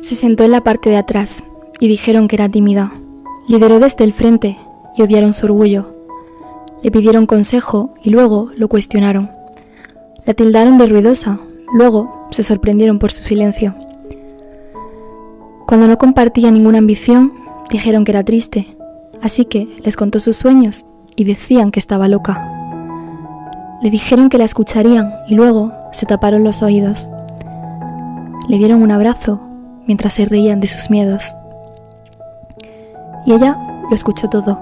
Se sentó en la parte de atrás y dijeron que era tímida. Lideró desde el frente y odiaron su orgullo. Le pidieron consejo y luego lo cuestionaron. La tildaron de ruidosa, luego se sorprendieron por su silencio. Cuando no compartía ninguna ambición, dijeron que era triste, así que les contó sus sueños y decían que estaba loca. Le dijeron que la escucharían y luego se taparon los oídos. Le dieron un abrazo mientras se reían de sus miedos. Y ella lo escuchó todo,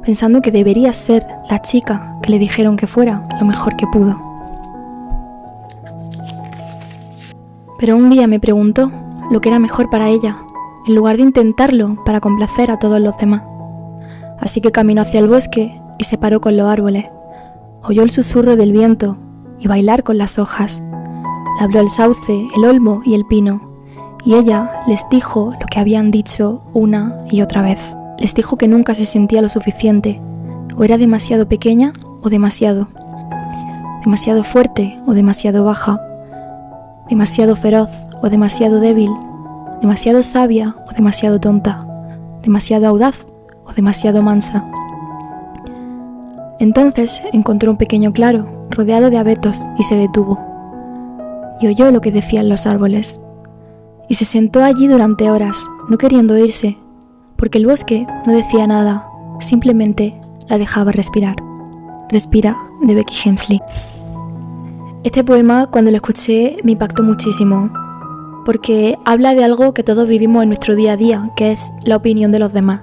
pensando que debería ser la chica que le dijeron que fuera lo mejor que pudo. Pero un día me preguntó lo que era mejor para ella, en lugar de intentarlo para complacer a todos los demás. Así que caminó hacia el bosque y se paró con los árboles. Oyó el susurro del viento y bailar con las hojas. Le habló el sauce, el olmo y el pino, y ella les dijo lo que habían dicho una y otra vez. Les dijo que nunca se sentía lo suficiente, o era demasiado pequeña o demasiado fuerte o demasiado baja, demasiado feroz o demasiado débil, demasiado sabia o demasiado tonta, demasiado audaz o demasiado mansa. Entonces encontró un pequeño claro, rodeado de abetos, y se detuvo. Y oyó lo que decían los árboles. Y se sentó allí durante horas, no queriendo irse, porque el bosque no decía nada, simplemente la dejaba respirar. Respira, de Becky Hemsley. Este poema, cuando lo escuché, me impactó muchísimo, porque habla de algo que todos vivimos en nuestro día a día, que es la opinión de los demás.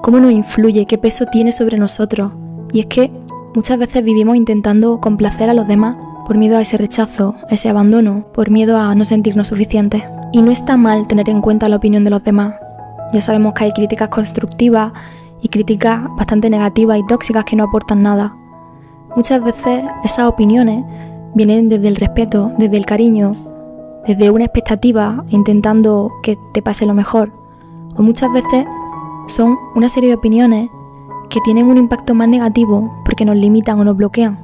Cómo nos influye, qué peso tiene sobre nosotros. Y es que muchas veces vivimos intentando complacer a los demás por miedo a ese rechazo, a ese abandono, por miedo a no sentirnos suficientes. Y no está mal tener en cuenta la opinión de los demás. Ya sabemos que hay críticas constructivas y críticas bastante negativas y tóxicas que no aportan nada. Muchas veces esas opiniones vienen desde el respeto, desde el cariño, desde una expectativa, intentando que te pase lo mejor. O muchas veces son una serie de opiniones que tienen un impacto más negativo porque nos limitan o nos bloquean.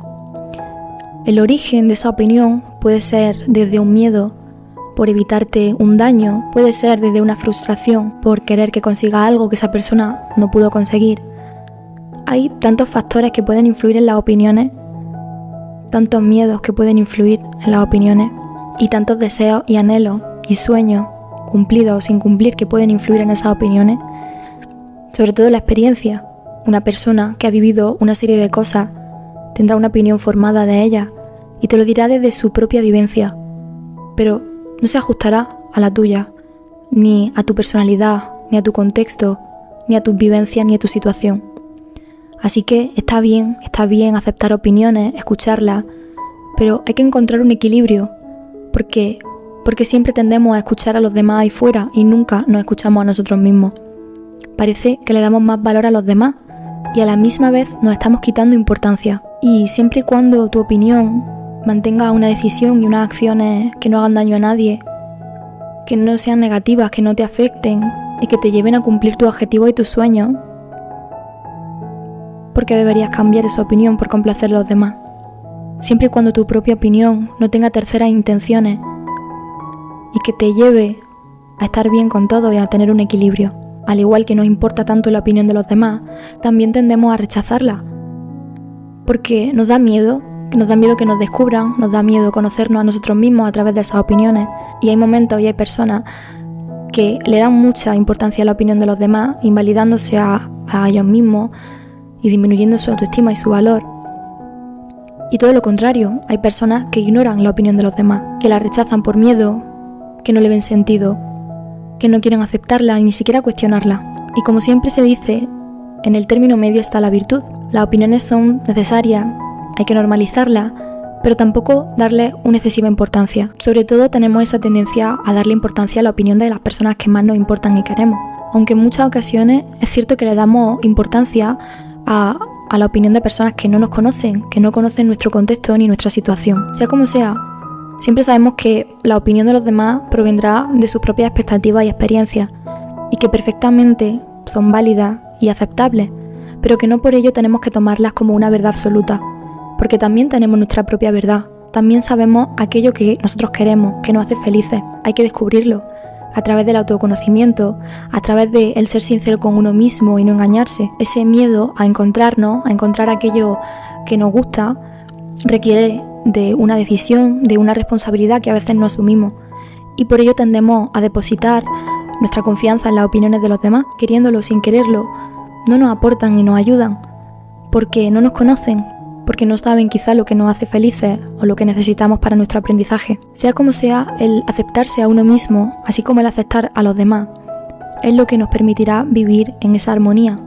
El origen de esa opinión puede ser desde un miedo por evitarte un daño, puede ser desde una frustración por querer que consiga algo que esa persona no pudo conseguir. Hay tantos factores que pueden influir en las opiniones, tantos miedos que pueden influir en las opiniones, y tantos deseos y anhelos y sueños, cumplidos o sin cumplir, que pueden influir en esas opiniones. Sobre todo la experiencia. Una persona que ha vivido una serie de cosas tendrá una opinión formada de ellas y te lo dirá desde su propia vivencia, pero no se ajustará a la tuya, ni a tu personalidad, ni a tu contexto, ni a tus vivencias, ni a tu situación. Así que está bien aceptar opiniones, escucharlas, pero hay que encontrar un equilibrio, porque siempre tendemos a escuchar a los demás ahí fuera y nunca nos escuchamos a nosotros mismos. Parece que le damos más valor a los demás y a la misma vez nos estamos quitando importancia. Y siempre y cuando tu opinión mantenga una decisión y unas acciones que no hagan daño a nadie, que no sean negativas, que no te afecten y que te lleven a cumplir tus objetivos y tus sueños, ¿por qué deberías cambiar esa opinión por complacer a los demás? Siempre y cuando tu propia opinión no tenga terceras intenciones y que te lleve a estar bien con todo y a tener un equilibrio. Al igual que nos importa tanto la opinión de los demás, también tendemos a rechazarla, porque nos da miedo que nos descubran, nos da miedo conocernos a nosotros mismos a través de esas opiniones, y hay momentos y hay personas que le dan mucha importancia a la opinión de los demás, invalidándose a ellos mismos y disminuyendo su autoestima y su valor. Y todo lo contrario, hay personas que ignoran la opinión de los demás, que la rechazan por miedo, que no le ven sentido, que no quieren aceptarla y ni siquiera cuestionarla. Y como siempre se dice, en el término medio está la virtud. Las opiniones son necesarias, hay que normalizarlas, pero tampoco darle una excesiva importancia. Sobre todo tenemos esa tendencia a darle importancia a la opinión de las personas que más nos importan y queremos. Aunque en muchas ocasiones es cierto que le damos importancia a la opinión de personas que no nos conocen, que no conocen nuestro contexto ni nuestra situación. Sea como sea, siempre sabemos que la opinión de los demás provendrá de sus propias expectativas y experiencias, y que perfectamente son válidas y aceptables, pero que no por ello tenemos que tomarlas como una verdad absoluta, porque también tenemos nuestra propia verdad. También sabemos aquello que nosotros queremos, que nos hace felices. Hay que descubrirlo, a través del autoconocimiento, a través de el ser sincero con uno mismo y no engañarse. Ese miedo a encontrarnos, a encontrar aquello que nos gusta, requiere de una decisión, de una responsabilidad que a veces no asumimos. Y por ello tendemos a depositar nuestra confianza en las opiniones de los demás, queriéndolo sin quererlo. No nos aportan ni nos ayudan, porque no nos conocen, porque no saben quizá lo que nos hace felices o lo que necesitamos para nuestro aprendizaje. Sea como sea, el aceptarse a uno mismo, así como el aceptar a los demás, es lo que nos permitirá vivir en esa armonía.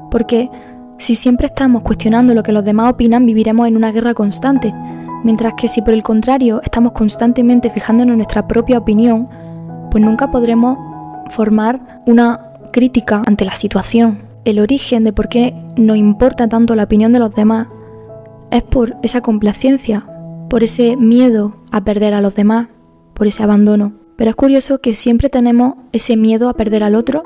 Porque si siempre estamos cuestionando lo que los demás opinan, viviremos en una guerra constante, mientras que si por el contrario estamos constantemente fijándonos en nuestra propia opinión, pues nunca podremos formar una crítica ante la situación. El origen de por qué nos importa tanto la opinión de los demás es por esa complacencia, por ese miedo a perder a los demás, por ese abandono. Pero es curioso que siempre tenemos ese miedo a perder al otro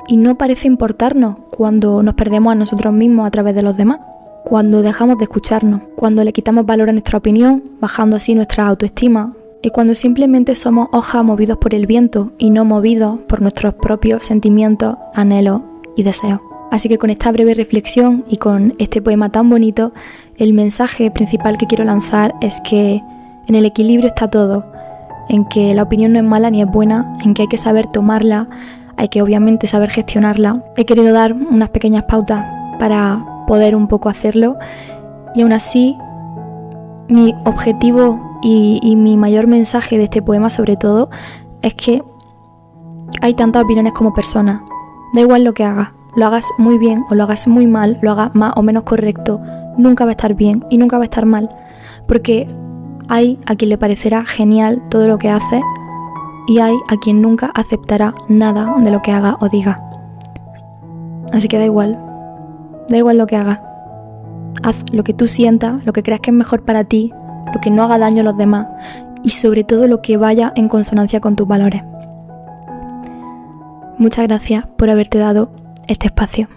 y no parece importarnos cuando nos perdemos a nosotros mismos a través de los demás, cuando dejamos de escucharnos, cuando le quitamos valor a nuestra opinión, bajando así nuestra autoestima, y cuando simplemente somos hojas movidos por el viento y no movidos por nuestros propios sentimientos, anhelos y deseos. Así que con esta breve reflexión y con este poema tan bonito, el mensaje principal que quiero lanzar es que en el equilibrio está todo, en que la opinión no es mala ni es buena, en que hay que saber tomarla, hay que obviamente saber gestionarla. He querido dar unas pequeñas pautas para poder un poco hacerlo y aún así mi objetivo y mi mayor mensaje de este poema sobre todo es que hay tantas opiniones como personas, da igual lo que hagas. Lo hagas muy bien o lo hagas muy mal, lo hagas más o menos correcto, nunca va a estar bien y nunca va a estar mal, porque hay a quien le parecerá genial todo lo que hace y hay a quien nunca aceptará nada de lo que haga o diga. Así que da igual lo que hagas. Haz lo que tú sientas, lo que creas que es mejor para ti, lo que no haga daño a los demás y sobre todo lo que vaya en consonancia con tus valores. Muchas gracias por haberte dado este espacio.